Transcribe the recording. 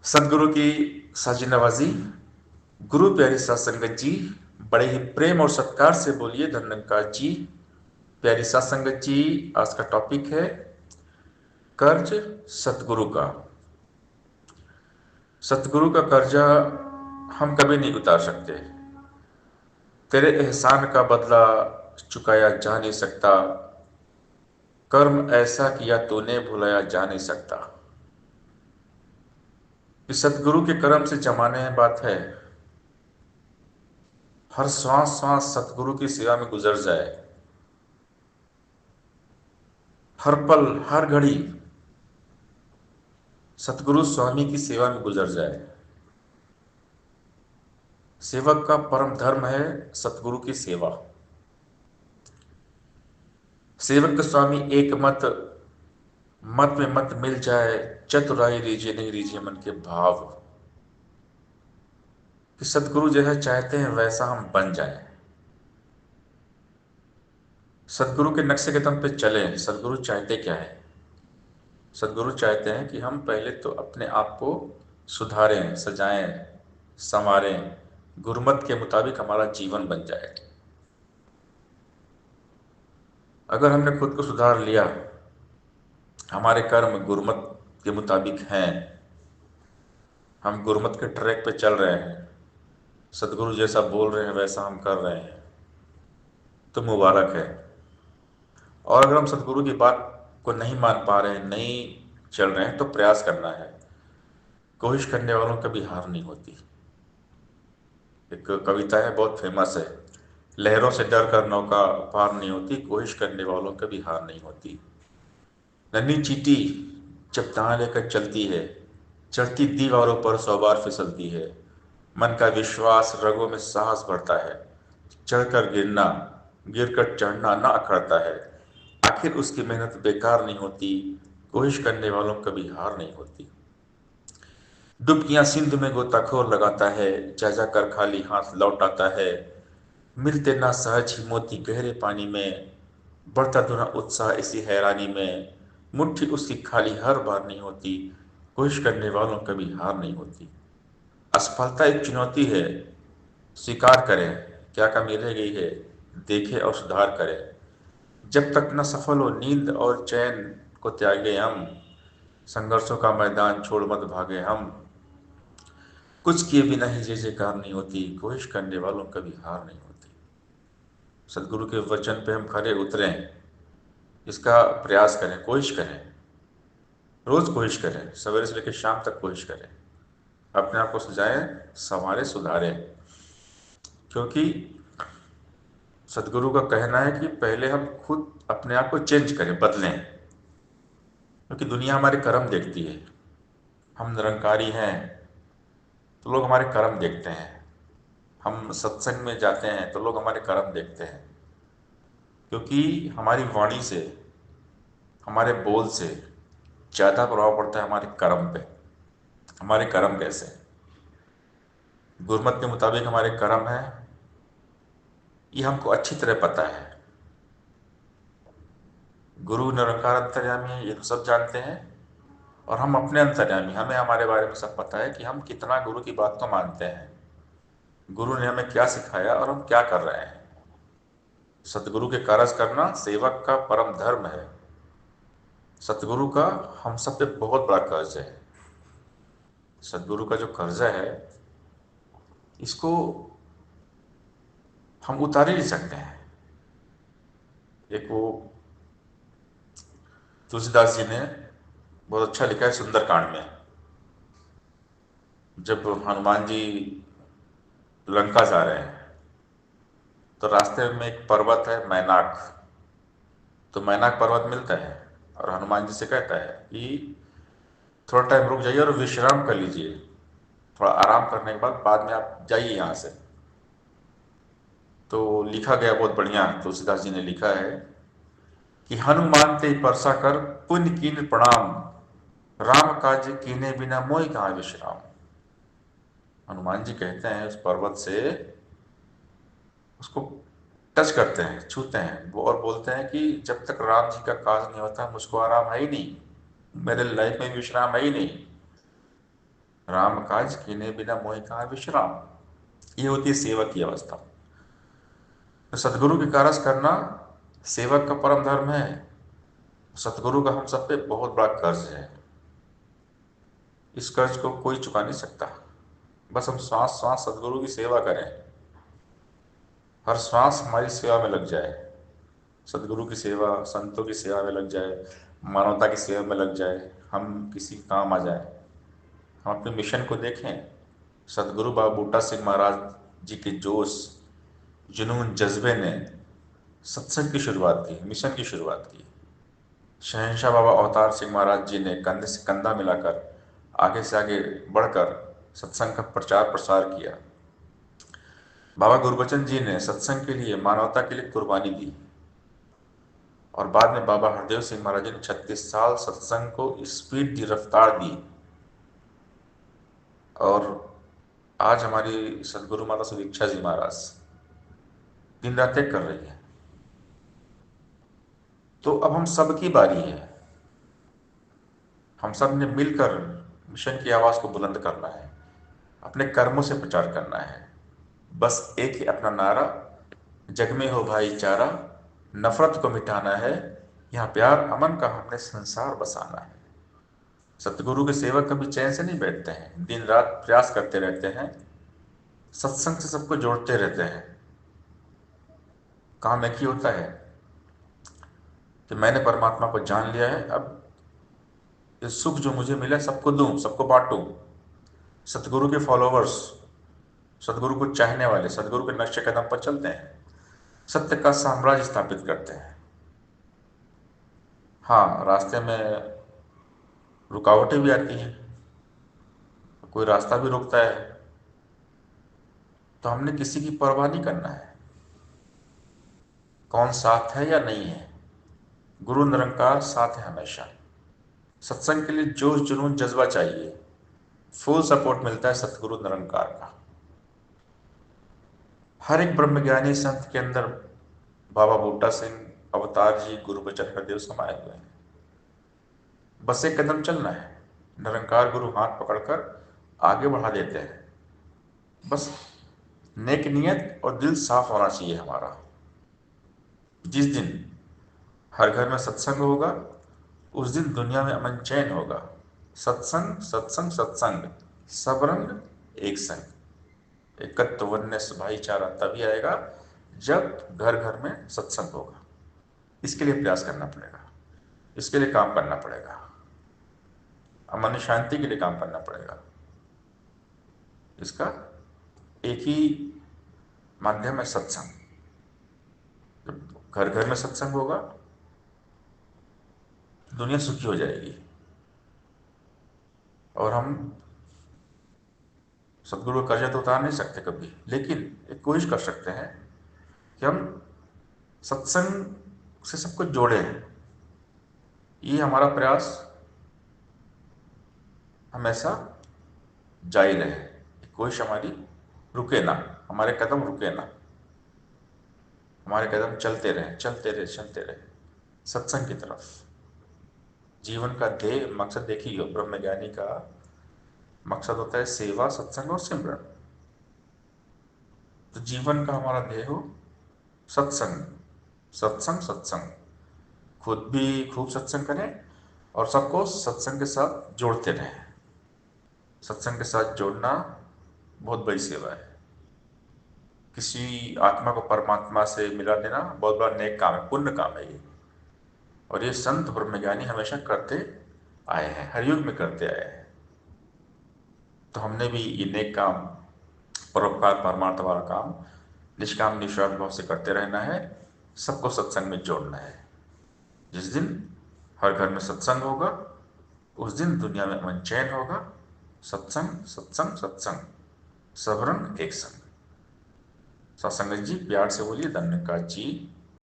सदगुरु की साजी नवाजी। गुरु प्यारी सात संगत जी, बड़े ही प्रेम और सत्कार से बोलिए धन्यकार जी। प्यारी सात संगत जी, आज का टॉपिक है कर्ज सतगुरु का। सतगुरु का कर्जा हम कभी नहीं उतार सकते। तेरे एहसान का बदला चुकाया जा नहीं सकता। कर्म ऐसा किया तूने भुलाया जा नहीं सकता। इस सतगुरु के कर्म से जमाने बात है। हर श्वास श्वास सतगुरु की सेवा में गुजर जाए। हर पल हर घड़ी सतगुरु स्वामी की सेवा में गुजर जाए। सेवक का परम धर्म है सतगुरु की सेवा। सेवक स्वामी एक मत, मत में मत मिल जाए। चतुराई रीझे नहीं रीझे मन के भाव। कि सतगुरु जैसा चाहते हैं वैसा हम बन जाएं। सतगुरु के नक्शे कदम पे चलें। सतगुरु चाहते क्या है? सतगुरु चाहते हैं कि हम पहले तो अपने आप को सुधारें, सजाएं, संवारें, गुरुमत के मुताबिक हमारा जीवन बन जाए। अगर हमने खुद को सुधार लिया, हमारे कर्म गुरुमत के मुताबिक हैं, हम गुरुमत के ट्रैक पे चल रहे हैं, सतगुरु जैसा बोल रहे हैं वैसा हम कर रहे हैं, तो मुबारक है। और अगर हम सतगुरु की बात को नहीं मान पा रहे हैं, नहीं चल रहे हैं, तो प्रयास करना है। कोशिश करने वालों कभी हार नहीं होती। एक कविता है, बहुत फेमस है, लहरों से डर कर नौका पार नहीं होती, कोशिश करने वालों कभी हार नहीं होती। नन्ही चींटी जब दाना लेकर चलती है, चढ़ती दीवारों पर 100 बार फिसलती है। मन का विश्वास, रगों में साहस बढ़ता है। चढ़कर गिरना, गिरकर चढ़ना ना अखरता है। आखिर उसकी मेहनत बेकार नहीं होती, कोशिश करने वालों कभी हार नहीं होती। डुबकियां सिंधु में गोताखोर लगाता है, जा जा कर खाली हाथ लौट आता है। मिलते ना सहज ही मोती गहरे पानी में, बढ़ता दुना उत्साह इसी हैरानी में। मुट्ठी उसकी खाली हर बार नहीं होती, कोशिश करने वालों कभी हार नहीं होती। असफलता एक चुनौती है, स्वीकार करें, क्या कमी रह गई है, देखें और सुधार करें। जब तक न सफल हो नींद और चैन को त्यागे हम, संघर्षों का मैदान छोड़ मत भागे हम। कुछ किए बिना ही जय जयकार नहीं होती, कोशिश करने वालों कभी हार नहीं होती। सदगुरु के वचन पे हम खरे उतरें, इसका प्रयास करें, कोशिश करें। रोज कोशिश करें, सवेरे से लेकर शाम तक कोशिश करें। अपने आप को सजाएं, संवारें, सुधारें। क्योंकि सदगुरु का कहना है कि पहले हम खुद अपने आप को चेंज करें, बदलें। क्योंकि दुनिया हमारे कर्म देखती है। हम निरंकारी हैं तो लोग हमारे कर्म देखते हैं। हम सत्संग में जाते हैं तो लोग हमारे कर्म देखते हैं। क्योंकि हमारी वाणी से, हमारे बोल से ज़्यादा प्रभाव पड़ता है हमारे कर्म पे। हमारे कर्म कैसे हैं? गुरमत के मुताबिक हमारे कर्म हैं, ये हमको अच्छी तरह पता है। गुरु निरंकार अंतर्यामी है, ये तो सब जानते हैं। और हम अपने अंतर्यामी, हमें हमारे बारे में सब पता है कि हम कितना गुरु की बात को मानते हैं, गुरु ने हमें क्या सिखाया और हम क्या कर रहे हैं। सतगुरु के कारज करना सेवक का परम धर्म है। सतगुरु का हम सब पे बहुत बड़ा कर्ज है। सतगुरु का जो कर्जा है, इसको हम उतार ही नहीं सकते हैं। एक वो तुलसीदास जी ने बहुत अच्छा लिखा है सुंदरकांड में। जब हनुमान जी लंका जा रहे हैं तो रास्ते में एक पर्वत है मैनाक। तो मैनाक पर्वत मिलता है और हनुमान जी से कहता है कि थोड़ा टाइम रुक जाइए और विश्राम कर लीजिए। थोड़ा आराम करने के बाद में आप जाइए यहाँ से। तो लिखा गया बहुत बढ़िया, तुलसीदास जी ने लिखा है कि हनुमान ते परसा कर पुण्य कीन प्रणाम, राम काज कीने बिना मोहि कहाँ विश्राम। हनुमान जी कहते हैं उस पर्वत से, उसको टच करते हैं, छूते हैं वो, और बोलते हैं कि जब तक राम जी का काज नहीं होता मुझको आराम है ही नहीं, मेरे लाइफ में विश्राम है ही नहीं। राम काज कीने बिना मोहि कहाँ विश्राम। ये होती है सेवक की अवस्था। तो सदगुरु की कारज करना सेवक का परम धर्म है। सतगुरु का हम सब पे बहुत बड़ा कर्ज है। इस कर्ज को कोई चुका नहीं सकता। बस हम श्वास श्वास सदगुरु की सेवा करें, हर श्वास हमारी सेवा में लग जाए, सदगुरु की सेवा, संतों की सेवा में लग जाए, मानवता की सेवा में लग जाए, हम किसी काम आ जाए। हम अपने मिशन को देखें। सदगुरु बाबा बूटा सिंह महाराज जी के जोश, जुनून, जज्बे ने सत्संग की शुरुआत की, मिशन की शुरुआत की। शहंशाह बाबा अवतार सिंह महाराज जी ने कंधे से कंधा मिलाकर आगे से आगे बढ़कर सत्संग का प्रचार प्रसार किया। बाबा गुरबचन जी ने सत्संग के लिए, मानवता के लिए कुर्बानी दी। और बाद में बाबा हरदेव सिंह महाराज जी ने 36 साल सत्संग को स्पीड दी, रफ्तार दी। और आज हमारी सदगुरु माता सुदीक्षा जी महाराज दिन रात एक कर रही है। तो अब हम सबकी बारी है। हम सब ने मिलकर मिशन की आवाज को बुलंद करना है, अपने कर्मों से प्रचार करना है। बस एक ही अपना नारा, जग में हो भाईचारा, नफरत को मिटाना है, यहाँ प्यार अमन का हमने संसार बसाना है। सतगुरु के सेवक कभी चैन से नहीं बैठते हैं, दिन रात प्रयास करते रहते हैं, सत्संग से सबको जोड़ते रहते हैं। काम एक ही होता है कि मैंने परमात्मा को जान लिया है, अब ये सुख जो मुझे मिला सबको दूं, सबको बांटूं। सतगुरु के फॉलोवर्स, सतगुरु को चाहने वाले, सतगुरु के नक्शे कदम पर चलते हैं, सत्य का साम्राज्य स्थापित करते हैं। हाँ, रास्ते में रुकावटें भी आती हैं, कोई रास्ता भी रोकता है, तो हमने किसी की परवाह नहीं करना है, कौन साथ है या नहीं है। गुरु निरंकार साथ है हमेशा। सत्संग के लिए जोश, जुनून, जज्बा चाहिए। फुल सपोर्ट मिलता है सतगुरु निरंकार का। हर एक ब्रह्मज्ञानी संत के अंदर बाबा बूटा सिंह, अवतार जी, गुरु बचन हरदेव समाये हुए हैं। बस एक कदम चलना है, निरंकार गुरु हाथ पकड़कर आगे बढ़ा देते हैं। बस नेक नियत और दिल साफ होना चाहिए हमारा। जिस दिन हर घर में सत्संग होगा, उस दिन दुनिया में अमन चैन होगा। सत्संग सत्संग सत्संग, सब रंग एक संग। एकत्व वन्य भाईचारा तभी आएगा जब घर घर में सत्संग होगा। इसके लिए प्रयास करना पड़ेगा, इसके लिए काम करना पड़ेगा, अमन शांति के लिए काम करना पड़ेगा। इसका एक ही माध्यम है सत्संग। जब घर घर में सत्संग होगा, दुनिया सुखी हो जाएगी। और हम सदगुरु का कर्जा तो उतार नहीं सकते कभी, लेकिन एक कोशिश कर सकते हैं कि हम सत्संग से सबको जोड़े हैं। ये हमारा प्रयास हमेशा जारी रहे, कोशिश हमारी रुके ना, हमारे कदम रुके ना, हमारे कदम चलते रहे, चलते रहे, चलते रहे सत्संग की तरफ। जीवन का ध्येय, मकसद देखिए, ब्रह्मज्ञानी का मकसद होता है सेवा, सत्संग और सिमरन। तो जीवन का हमारा ध्येय हो सत्संग, सत्संग सत्संग। खुद भी खूब सत्संग करें और सबको सत्संग के साथ जोड़ते रहें। सत्संग के साथ जोड़ना बहुत बड़ी सेवा है। किसी आत्मा को परमात्मा से मिला देना बहुत बड़ा नेक काम है, पुण्य काम है ये। और ये संत ब्रह्मज्ञानी हमेशा करते आए हैं, हर युग में करते आए हैं। तो हमने भी ये नेक काम, परोपकार परमार्थ वाला काम निष्काम निस्वार्थ भाव से करते रहना है, सबको सत्संग में जोड़ना है। जिस दिन हर घर में सत्संग होगा, उस दिन दुनिया में अमन चैन होगा। सत्संग सत्संग सत्संग, सब रंग एक संग। सत्संग जी प्यार से बोलिए धन्यवाद जी।